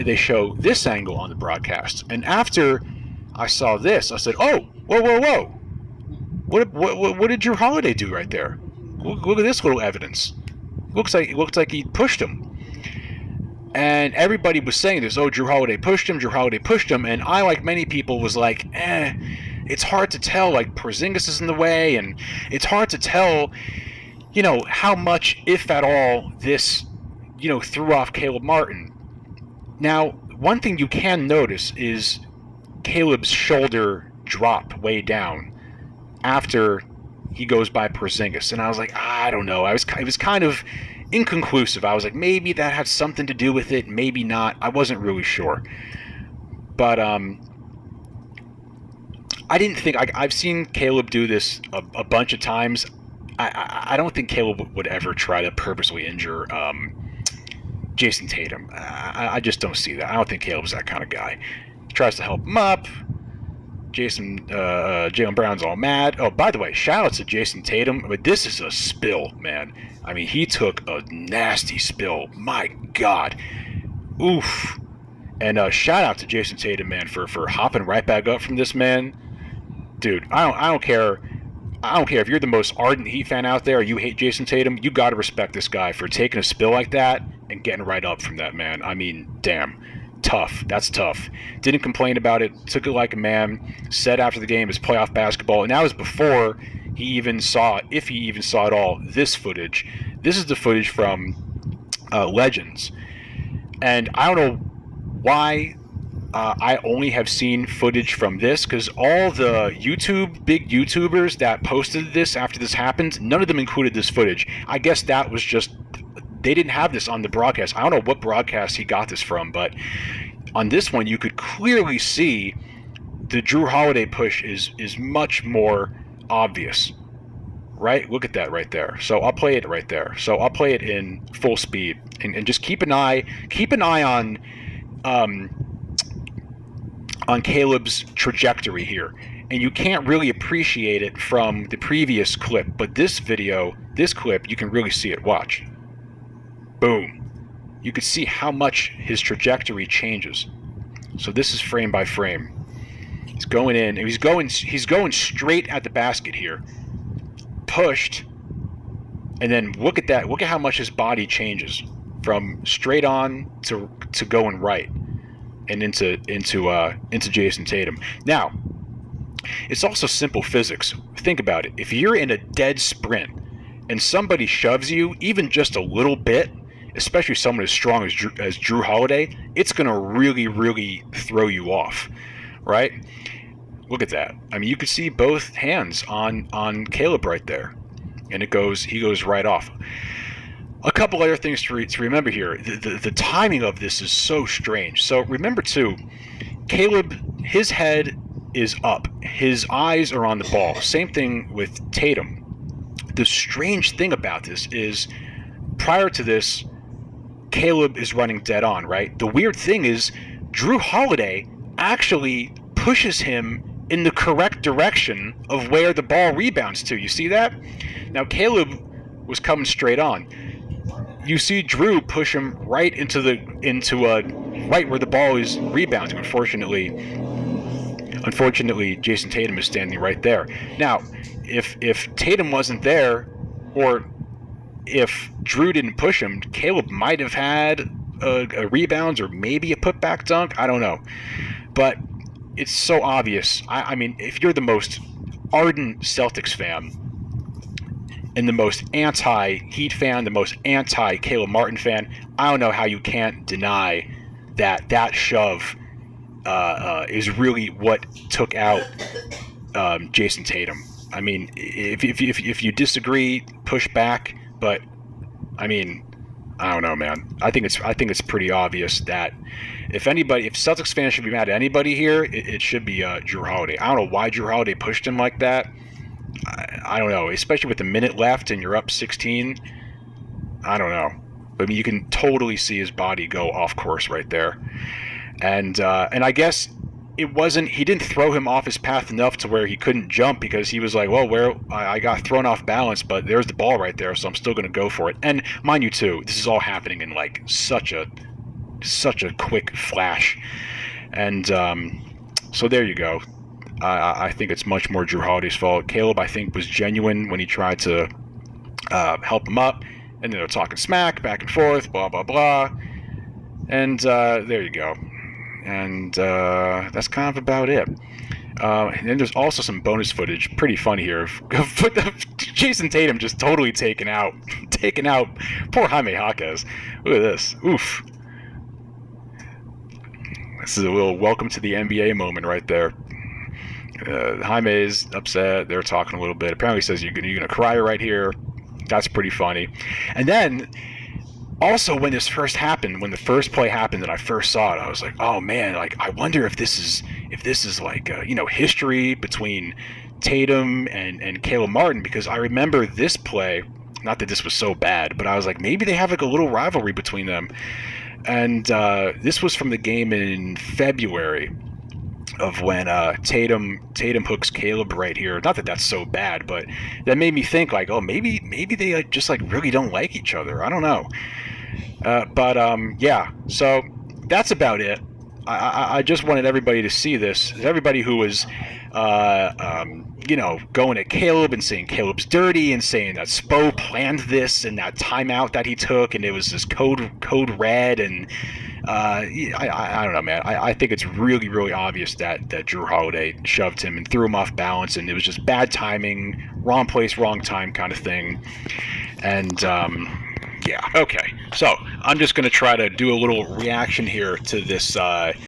they show this angle on the broadcast. And after I saw this, I said, "Oh, whoa, whoa, whoa! What did Jrue Holiday do right there? Look at this little evidence. Looks like he pushed him." And everybody was saying this, oh, Jrue Holiday pushed him, Jrue Holiday pushed him, and I, like many people, was like, it's hard to tell, like, Porzingis is in the way, and it's hard to tell, how much, if at all, this, threw off Caleb Martin. Now, one thing you can notice is Caleb's shoulder drop way down after he goes by Porzingis, and I was like, I don't know, it was kind of inconclusive. I was like, maybe that had something to do with it, maybe not. I wasn't really sure. But I didn't think... I've seen Caleb do this a bunch of times. I don't think Caleb would ever try to purposely injure Jason Tatum. I just don't see that. I don't think Caleb's that kind of guy. He tries to help him up. Jaylen Brown's all mad. Oh, by the way, shout out to Jason Tatum. But this is a spill, man. I mean, he took a nasty spill. My God. Oof. And shout out to Jason Tatum, man, for hopping right back up from this, man. Dude, I don't care. I don't care if you're the most ardent Heat fan out there or you hate Jason Tatum. You got to respect this guy for taking a spill like that and getting right up from that, man. I mean, damn. Tough. That's tough. Didn't complain about it. Took it like a man. Said after the game, it's playoff basketball. And that was before he even saw, if he even saw at all, this footage. This is the footage from Legends. And I don't know why I only have seen footage from this, because all the big YouTubers that posted this after this happened, none of them included this footage. I guess that was just... They didn't have this on the broadcast. I don't know what broadcast he got this from, but on this one, you could clearly see the Jrue Holiday push is much more obvious, right? Look at that right there. So I'll play it right there. So I'll play it in full speed and just keep an eye on Caleb's trajectory here. And you can't really appreciate it from the previous clip, but this clip, you can really see it. Watch. Boom. You can see how much his trajectory changes. So this is frame by frame. He's going in, and he's going straight at the basket here. Pushed, and then look at that. Look at how much his body changes from straight on to going right and into Jason Tatum. Now, it's also simple physics. Think about it. If you're in a dead sprint and somebody shoves you even just a little bit, especially someone as strong as Jrue Holiday, it's going to really, really throw you off, right? Look at that. I mean, you can see both hands on Caleb right there, and he goes right off. A couple other things to remember here. The timing of this is so strange. So remember, too, Caleb, his head is up. His eyes are on the ball. Same thing with Tatum. The strange thing about this is, prior to this, Caleb is running dead on, right? The weird thing is Jrue Holiday actually pushes him in the correct direction of where the ball rebounds to. You see that? Now, Caleb was coming straight on. You see Jrue push him right into right where the ball is rebounding. Unfortunately, Jason Tatum is standing right there. Now, if Tatum wasn't there, or if Jrue didn't push him, Caleb might have had a rebound or maybe a putback dunk. I don't know. But it's so obvious. I mean, if you're the most ardent Celtics fan and the most anti-Heat fan, the most anti-Caleb Martin fan, I don't know how you can't deny that shove is really what took out Jason Tatum. I mean, if you disagree, push back. But I mean, I don't know, man. I think it's pretty obvious that if Celtics fans should be mad at anybody here, it should be Jrue Holiday. I don't know why Jrue Holiday pushed him like that. I don't know, especially with a minute left and you're up 16. I don't know. But I mean, you can totally see his body go off course right there. And I guess he didn't throw him off his path enough to where he couldn't jump, because he was like, well, I got thrown off balance, but there's the ball right there, so I'm still going to go for it. And mind you, too, this is all happening in like such a such a quick flash. And so there you go. I think it's much more Jrue Holiday's fault. Caleb, I think, was genuine when he tried to help him up, and they're talking smack back and forth, blah blah blah, and there you go. And that's kind of about it. And then there's also some bonus footage, pretty funny here, of Jason Tatum just totally taken out. Poor Jaime Jaquez. Look at this. Oof. This is a little welcome to the NBA moment right there. Jaime's upset. They're talking a little bit. Apparently he says, you're gonna cry right here. That's pretty funny. And then also when this first happened, when the first play happened and I first saw it, I was like, oh man, like I wonder if this is like history between Tatum and Caleb Martin, because I remember this play, not that this was so bad, but I was like, maybe they have like a little rivalry between them. And this was from the game in February of when Tatum hooks Caleb right here. Not that that's so bad, but that made me think like, oh, maybe they like just like really don't like each other. I don't know. But yeah, so that's about it. I just wanted everybody to see this. Everybody who was going at Caleb and saying Caleb's dirty and saying that Spo planned this and that timeout that he took and it was this code red, and I don't know, man. I think it's really, really obvious that Jrue Holiday shoved him and threw him off balance, and it was just bad timing, wrong place, wrong time kind of thing. And yeah, okay. So I'm just going to try to do a little reaction here to this